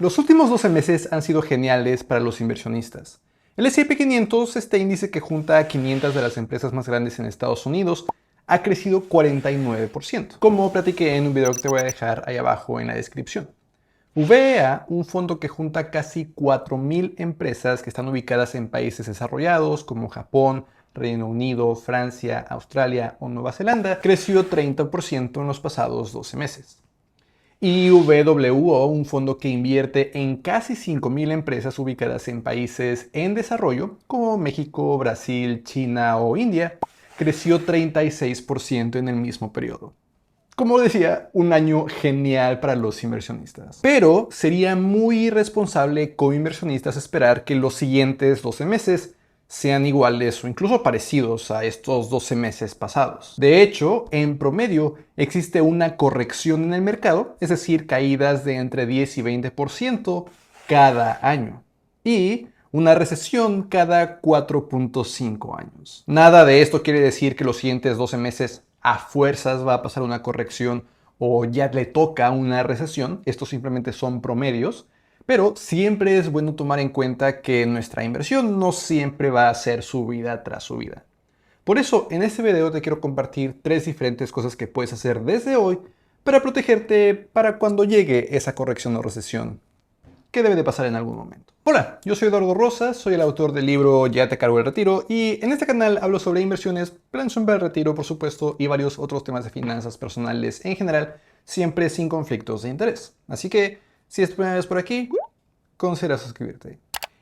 Los últimos 12 meses han sido geniales para los inversionistas. El S&P 500, este índice que junta a 500 de las empresas más grandes en Estados Unidos, ha crecido 49%, como platiqué en un video que te voy a dejar ahí abajo en la descripción. VEA, un fondo que junta casi 4.000 empresas que están ubicadas en países desarrollados como Japón, Reino Unido, Francia, Australia o Nueva Zelanda, creció 30% en los pasados 12 meses. Y VWO, un fondo que invierte en casi 5.000 empresas ubicadas en países en desarrollo como México, Brasil, China o India, creció 36% en el mismo periodo. Como decía, un año genial para los inversionistas. Pero sería muy irresponsable como inversionistas esperar que los siguientes 12 meses sean iguales o incluso parecidos a estos 12 meses pasados. De hecho, en promedio existe una corrección en el mercado, es decir, caídas de entre 10 y 20% cada año. Y una recesión cada 4.5 años. Nada de esto quiere decir que los siguientes 12 meses a fuerzas va a pasar una corrección o ya le toca una recesión. Estos simplemente son promedios. Pero siempre es bueno tomar en cuenta que nuestra inversión no siempre va a ser subida tras subida. Por eso, en este video te quiero compartir 3 diferentes cosas que puedes hacer desde hoy para protegerte para cuando llegue esa corrección o recesión que debe de pasar en algún momento. Hola, yo soy Eduardo Rosas, soy el autor del libro Ya te cargo el retiro y en este canal hablo sobre inversiones, planes para el retiro, por supuesto, y varios otros temas de finanzas personales en general, siempre sin conflictos de interés. Así que, si es tu primera vez por aquí, considera suscribirte.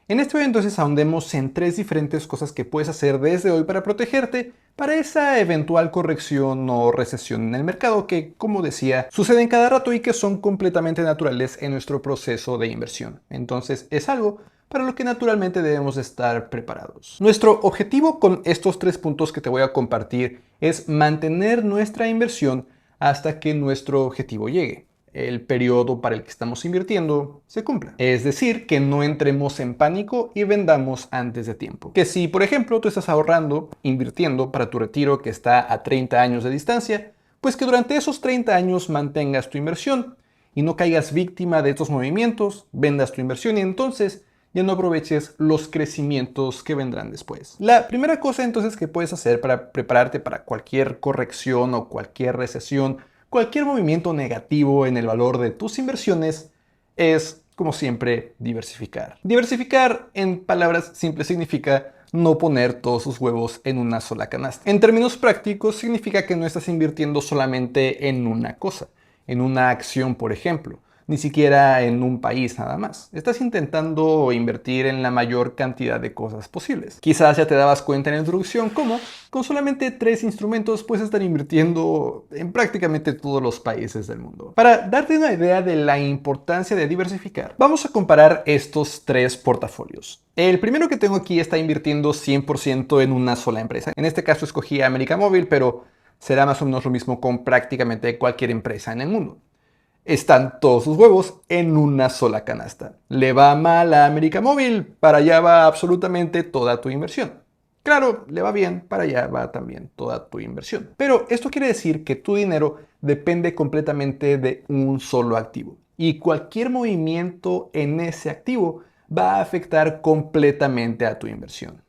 En este video entonces ahondemos en 3 diferentes cosas que puedes hacer desde hoy para protegerte para esa eventual corrección o recesión en el mercado que, como decía, suceden cada rato y que son completamente naturales en nuestro proceso de inversión. Entonces es algo para lo que naturalmente debemos estar preparados. Nuestro objetivo con estos 3 puntos que te voy a compartir es mantener nuestra inversión hasta que nuestro objetivo llegue. El periodo para el que estamos invirtiendo se cumpla. Es decir, que no entremos en pánico y vendamos antes de tiempo. Que si, por ejemplo, tú estás ahorrando, invirtiendo para tu retiro que está a 30 años de distancia, pues que durante esos 30 años mantengas tu inversión y no caigas víctima de estos movimientos, vendas tu inversión y entonces ya no aproveches los crecimientos que vendrán después. La primera cosa entonces que puedes hacer para prepararte para cualquier corrección o cualquier recesión, cualquier movimiento negativo en el valor de tus inversiones es, como siempre, diversificar. Diversificar, en palabras simples, significa no poner todos sus huevos en una sola canasta. En términos prácticos, significa que no estás invirtiendo solamente en una cosa, en una acción, por ejemplo, ni siquiera en un país nada más. Estás intentando invertir en la mayor cantidad de cosas posibles. Quizás ya te dabas cuenta en la introducción cómo con solamente 3 instrumentos puedes estar invirtiendo en prácticamente todos los países del mundo. Para darte una idea de la importancia de diversificar, vamos a comparar estos 3 portafolios. El primero que tengo aquí está invirtiendo 100% en una sola empresa. En este caso escogí América Móvil, pero será más o menos lo mismo con prácticamente cualquier empresa en el mundo. Están todos sus huevos en una sola canasta. Le va mal a América Móvil, para allá va absolutamente toda tu inversión. Claro, le va bien, para allá va también toda tu inversión. Pero esto quiere decir que tu dinero depende completamente de un solo activo. Y cualquier movimiento en ese activo va a afectar completamente a tu inversión.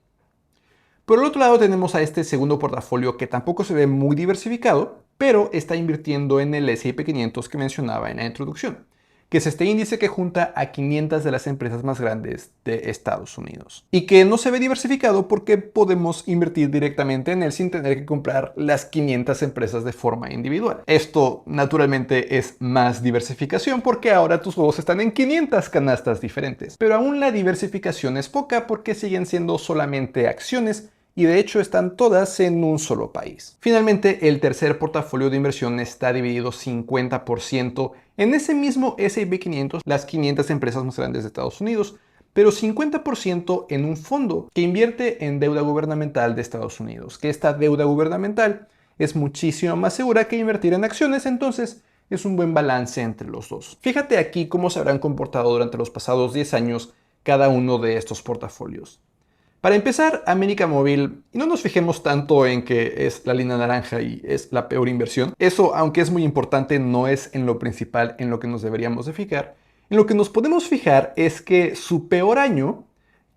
Por el otro lado tenemos a este segundo portafolio que tampoco se ve muy diversificado, pero está invirtiendo en el S&P 500 que mencionaba en la introducción, que es este índice que junta a 500 de las empresas más grandes de Estados Unidos. Y que no se ve diversificado porque podemos invertir directamente en él sin tener que comprar las 500 empresas de forma individual. Esto naturalmente es más diversificación porque ahora tus huevos están en 500 canastas diferentes. Pero aún la diversificación es poca porque siguen siendo solamente acciones y de hecho están todas en un solo país. Finalmente, el tercer portafolio de inversión está dividido 50% en ese mismo S&P 500, las 500 empresas más grandes de Estados Unidos, pero 50% en un fondo que invierte en deuda gubernamental de Estados Unidos, que esta deuda gubernamental es muchísimo más segura que invertir en acciones, entonces es un buen balance entre los dos. Fíjate aquí cómo se habrán comportado durante los pasados 10 años cada uno de estos portafolios. Para empezar, América Móvil, y no nos fijemos tanto en que es la línea naranja y es la peor inversión. Eso, aunque es muy importante, no es en lo principal en lo que nos deberíamos de fijar. En lo que nos podemos fijar es que su peor año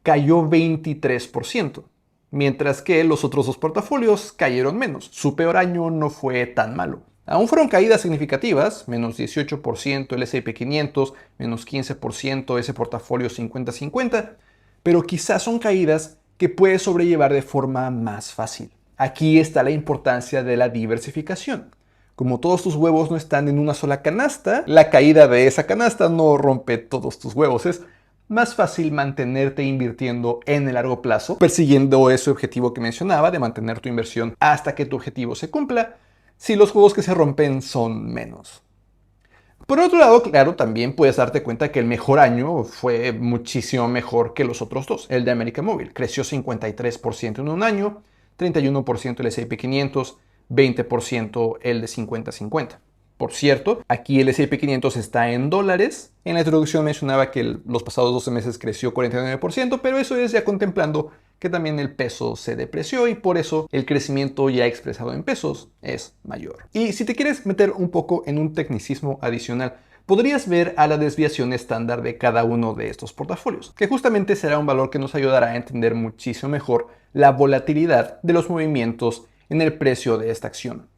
cayó 23%, mientras que los otros dos portafolios cayeron menos. Su peor año no fue tan malo. Aún fueron caídas significativas, menos 18% el S&P 500, menos 15% ese portafolio 50-50, pero quizás son caídas que puedes sobrellevar de forma más fácil. Aquí está la importancia de la diversificación. Como todos tus huevos no están en una sola canasta, la caída de esa canasta no rompe todos tus huevos. Es más fácil mantenerte invirtiendo en el largo plazo, persiguiendo ese objetivo que mencionaba de mantener tu inversión hasta que tu objetivo se cumpla, si los huevos que se rompen son menos. Por otro lado, claro, también puedes darte cuenta que el mejor año fue muchísimo mejor que los otros dos. El de América Móvil creció 53% en un año, 31% el S&P 500, 20% el de 50-50. Por cierto, aquí el S&P 500 está en dólares. En la introducción mencionaba que los pasados 12 meses creció 49%, pero eso es ya contemplando que también el peso se depreció y por eso el crecimiento ya expresado en pesos es mayor. Y si te quieres meter un poco en un tecnicismo adicional, podrías ver a la desviación estándar de cada uno de estos portafolios, que justamente será un valor que nos ayudará a entender muchísimo mejor la volatilidad de los movimientos en el precio de esta acción.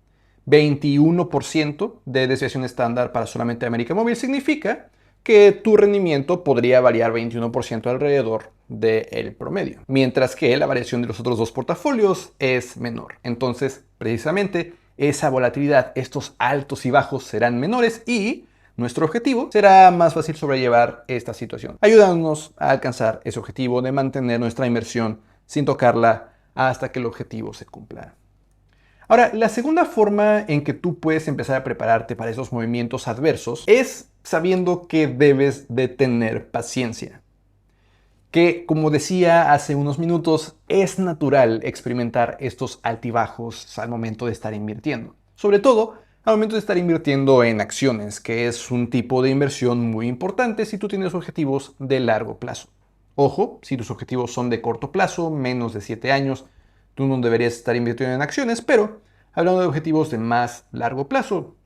21% de desviación estándar para solamente América Móvil significa que tu rendimiento podría variar 21% alrededor del promedio, mientras que la variación de los otros dos portafolios es menor. Entonces, precisamente, esa volatilidad, estos altos y bajos serán menores y nuestro objetivo será más fácil sobrellevar esta situación, ayudándonos a alcanzar ese objetivo de mantener nuestra inversión sin tocarla hasta que el objetivo se cumpla. Ahora, la segunda forma en que tú puedes empezar a prepararte para esos movimientos adversos es sabiendo que debes de tener paciencia. Que, como decía hace unos minutos, es natural experimentar estos altibajos al momento de estar invirtiendo. Sobre todo al momento de estar invirtiendo en acciones, que es un tipo de inversión muy importante si tú tienes objetivos de largo plazo. Ojo, si tus objetivos son de corto plazo, menos de 7 años, tú no deberías estar invirtiendo en acciones, pero hablando de objetivos de más largo plazo,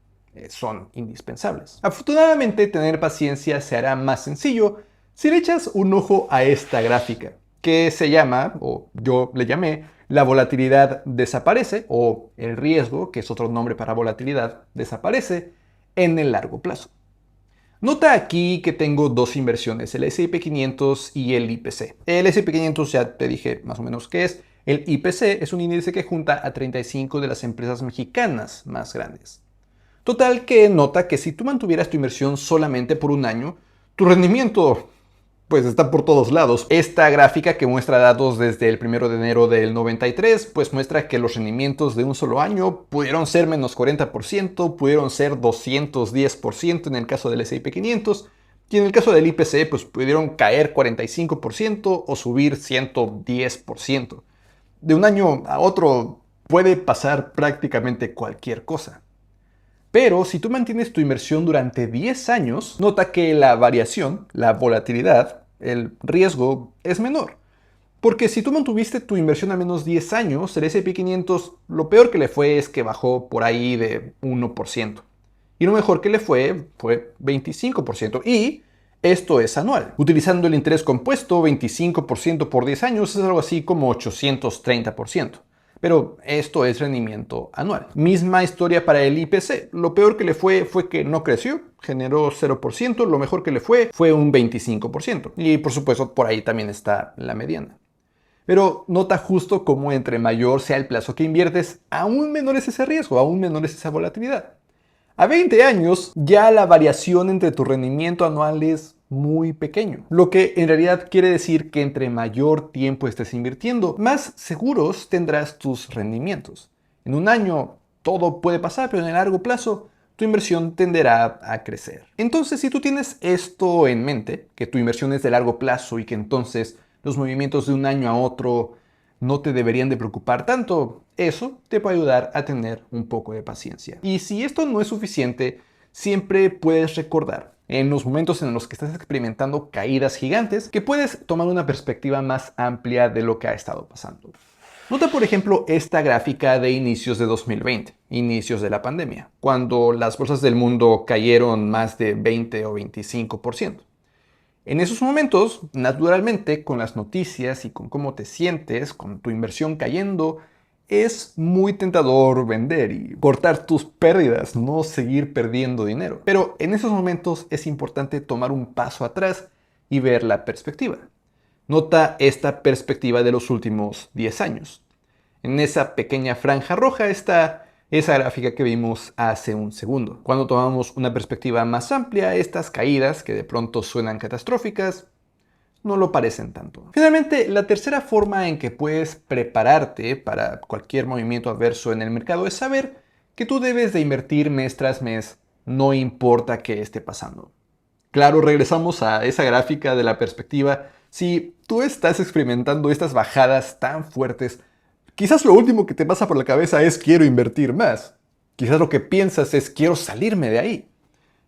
son indispensables. Afortunadamente, tener paciencia se hará más sencillo si le echas un ojo a esta gráfica, que se llama, o yo le llamé, la volatilidad desaparece, o el riesgo, que es otro nombre para volatilidad, desaparece en el largo plazo. Nota aquí que tengo dos inversiones, el S&P 500 y el IPC. El S&P 500 ya te dije más o menos qué es. El IPC es un índice que junta a 35 de las empresas mexicanas más grandes. Total que nota que si tú mantuvieras tu inversión solamente por un año, tu rendimiento pues está por todos lados. Esta gráfica que muestra datos desde el 1 de enero del 93, pues muestra que los rendimientos de un solo año pudieron ser menos 40%, pudieron ser 210% en el caso del S&P 500, y en el caso del IPC, pues pudieron caer 45% o subir 110%. De un año a otro puede pasar prácticamente cualquier cosa. Pero si tú mantienes tu inversión durante 10 años, nota que la variación, la volatilidad, el riesgo es menor. Porque si tú mantuviste tu inversión a menos 10 años, el S&P 500 lo peor que le fue es que bajó por ahí de 1%. Y lo mejor que le fue 25%. Y esto es anual. Utilizando el interés compuesto, 25% por 10 años es algo así como 830%. Pero esto es rendimiento anual. Misma historia para el IPC. Lo peor que le fue que no creció, generó 0%. Lo mejor que le fue un 25%. Y por supuesto por ahí también está la mediana. Pero nota justo cómo entre mayor sea el plazo que inviertes, aún menor es ese riesgo, aún menor es esa volatilidad. A 20 años ya la variación entre tu rendimiento anual es muy pequeño, lo que en realidad quiere decir que entre mayor tiempo estés invirtiendo, más seguros tendrás tus rendimientos. En un año todo puede pasar, pero en el largo plazo tu inversión tenderá a crecer. Entonces, si tú tienes esto en mente, que tu inversión es de largo plazo y que entonces los movimientos de un año a otro no te deberían de preocupar tanto, eso te puede ayudar a tener un poco de paciencia. Y si esto no es suficiente, siempre puedes recordar en los momentos en los que estás experimentando caídas gigantes, que puedes tomar una perspectiva más amplia de lo que ha estado pasando. Nota, por ejemplo, esta gráfica de inicios de 2020, inicios de la pandemia, cuando las bolsas del mundo cayeron más de 20 o 25%. En esos momentos, naturalmente, con las noticias y con cómo te sientes, con tu inversión cayendo, es muy tentador vender y cortar tus pérdidas, no seguir perdiendo dinero. Pero en esos momentos es importante tomar un paso atrás y ver la perspectiva. Nota esta perspectiva de los últimos 10 años. En esa pequeña franja roja está esa gráfica que vimos hace un segundo. Cuando tomamos una perspectiva más amplia, estas caídas, que de pronto suenan catastróficas, no lo parecen tanto. Finalmente, la tercera forma en que puedes prepararte para cualquier movimiento adverso en el mercado es saber que tú debes de invertir mes tras mes, no importa qué esté pasando. Claro, regresamos a esa gráfica de la perspectiva. Si tú estás experimentando estas bajadas tan fuertes, quizás lo último que te pasa por la cabeza es quiero invertir más. Quizás lo que piensas es quiero salirme de ahí.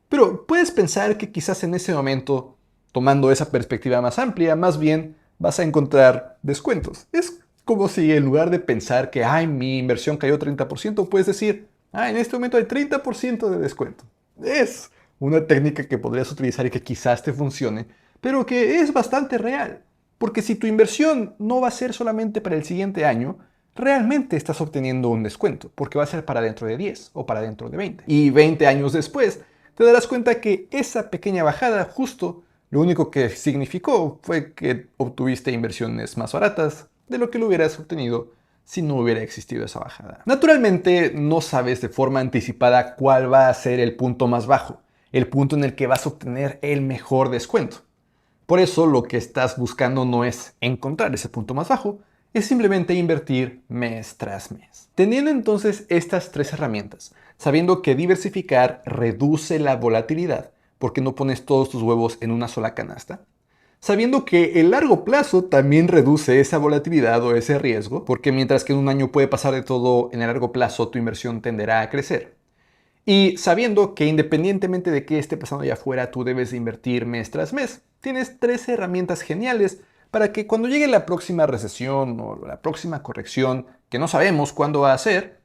Pero puedes pensar que quizás en ese momento, tomando esa perspectiva más amplia, más bien vas a encontrar descuentos. Es como si en lugar de pensar que ay, mi inversión cayó 30%, puedes decir, en este momento hay 30% de descuento. Es una técnica que podrías utilizar y que quizás te funcione, pero que es bastante real. Porque si tu inversión no va a ser solamente para el siguiente año, realmente estás obteniendo un descuento, porque va a ser para dentro de 10 o para dentro de 20. Y 20 años después, te darás cuenta que esa pequeña bajada justo lo único que significó fue que obtuviste inversiones más baratas de lo que lo hubieras obtenido si no hubiera existido esa bajada. Naturalmente, no sabes de forma anticipada cuál va a ser el punto más bajo, el punto en el que vas a obtener el mejor descuento. Por eso lo que estás buscando no es encontrar ese punto más bajo, es simplemente invertir mes tras mes. Teniendo entonces estas tres herramientas, sabiendo que diversificar reduce la volatilidad, porque no pones todos tus huevos en una sola canasta, sabiendo que el largo plazo también reduce esa volatilidad o ese riesgo, porque mientras que en un año puede pasar de todo, en el largo plazo tu inversión tenderá a crecer. Y sabiendo que independientemente de qué esté pasando allá afuera, tú debes de invertir mes tras mes, tienes tres herramientas geniales para que cuando llegue la próxima recesión o la próxima corrección, que no sabemos cuándo va a ser,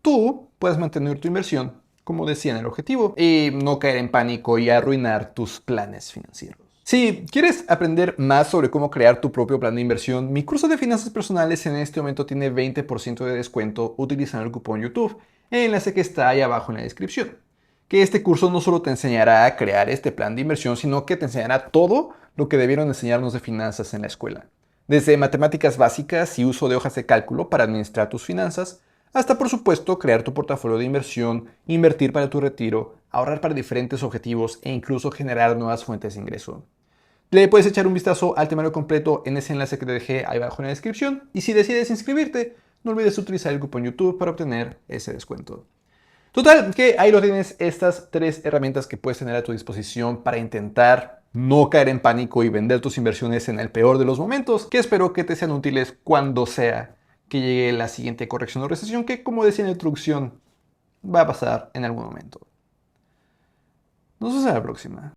tú puedas mantener tu inversión, como decía en el objetivo, y no caer en pánico y arruinar tus planes financieros. Si quieres aprender más sobre cómo crear tu propio plan de inversión, mi curso de finanzas personales en este momento tiene 20% de descuento utilizando el cupón YouTube, el enlace que está ahí abajo en la descripción. Que este curso no solo te enseñará a crear este plan de inversión, sino que te enseñará todo lo que debieron enseñarnos de finanzas en la escuela. Desde matemáticas básicas y uso de hojas de cálculo para administrar tus finanzas, hasta por supuesto crear tu portafolio de inversión, invertir para tu retiro, ahorrar para diferentes objetivos e incluso generar nuevas fuentes de ingreso. Le puedes echar un vistazo al temario completo en ese enlace que te dejé ahí abajo en la descripción y si decides inscribirte, no olvides utilizar el cupón YouTube para obtener ese descuento. Total, que ahí lo tienes, estas tres herramientas que puedes tener a tu disposición para intentar no caer en pánico y vender tus inversiones en el peor de los momentos, que espero que te sean útiles cuando sea que llegue la siguiente corrección o recesión, que como decía en la introducción, va a pasar en algún momento. Nos vemos en la próxima.